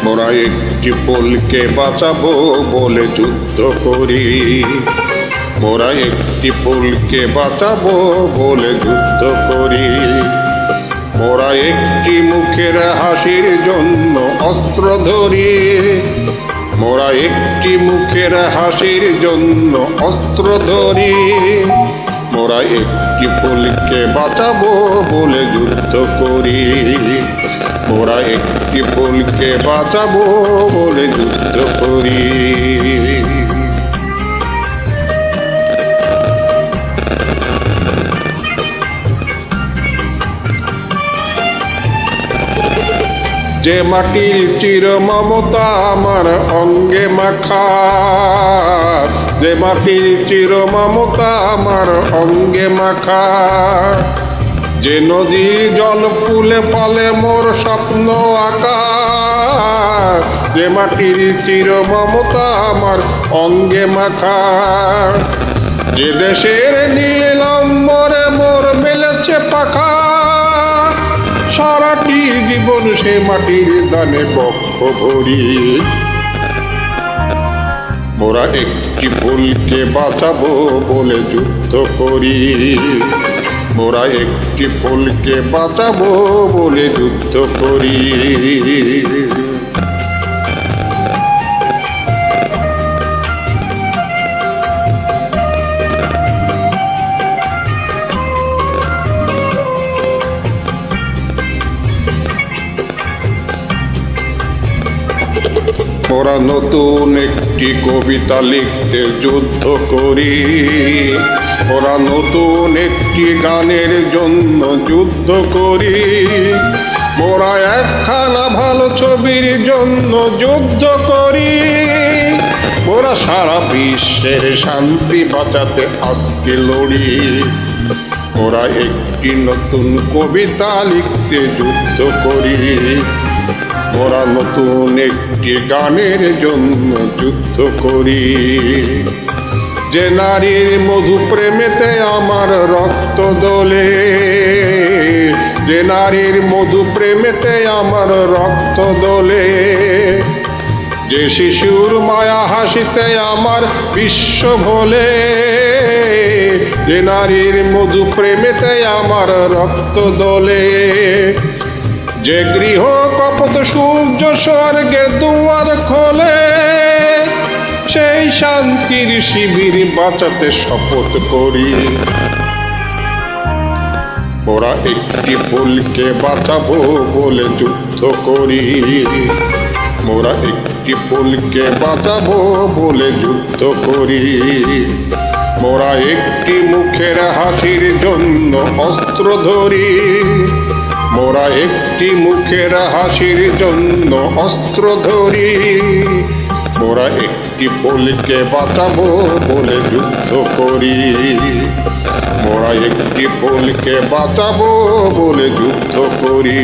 মোরা একটি ফুলকে বাঁচাবো বলে যুদ্ধ করি। মোরা একটি ফুলকে বাঁচাবো বলে যুদ্ধ করি। মোরা একটি মুখের হাসির জন্য অস্ত্র ধরি। মোরা একটি মুখের হাসির জন্য অস্ত্র ধরি। মোরা একটি ফুলকে বাঁচাবো বলে যুদ্ধ করি। মোরা একটি ফুলকে বাঁচাবো বলে যুদ্ধ করি। যে মাটির চির মমতা আমার অঙ্গে মাখা, যে মাটির চির মমতা আমার অঙ্গে মাখা, যে নদীর জল ফুলে ফলে মোর স্বপ্ন আঁকা, যে মাটির চির মমতা আমার অঙ্গে মাখা, যে দেশের নীল অম্বরে মোর মেলেছে পাখা, সারাটি জীবন সে মাটির দানে বক্ষ ভরি। মোরা একটি ফুলকে বাঁচাবো বলে যুদ্ধ করি। মোরা একটি ফুলকে বাঁচাবো বলে যুদ্ধ করি। মোরা নতুন একটি কবিতা লিখতে যুদ্ধ করি। মোরা নতুন একটি গানের জন্য যুদ্ধ করি। মোরা একখানা ভালো ছবির জন্য যুদ্ধ করি। মোরা সারা বিশ্বের শান্তি বাঁচাতে আজকে লড়ি। মোরা একটি নতুন কবিতা লিখতে যুদ্ধ করি। মোরা নতুন একটি গানের জন্য যুদ্ধ করি। যে নারীর মধু প্রেমেতে আমার রক্ত দোলে, যে নারীর মধু প্রেমেতে আমার রক্ত দোলে, যে শিশুর মায়া হাসিতে আমার বিশ্ব ভোলে, যে নারীর মধু প্রেমেতে আমার রক্ত দোলে, যে গৃহ কপত সূর্য স্বর্গে দুয়ার খোলে, সেই শান্তির শিবির বাঁচাতে শপথ করি। মোরা একটি ফুলকে বাঁচাবো বলে যুদ্ধ করি। মোরা একটি ফুলকে বাঁচাবো বলে যুদ্ধ করি। মোরা একটি মুখের হাসির জন্য অস্ত্র ধরি। মোরা একটি মুখের হাসির জন্য অস্ত্র ধরি। মোরা একটি ফুলকে বাঁচাবো বলে যুদ্ধ করি। মোরা একটি ফুলকে বাঁচাবো বলে যুদ্ধ করি।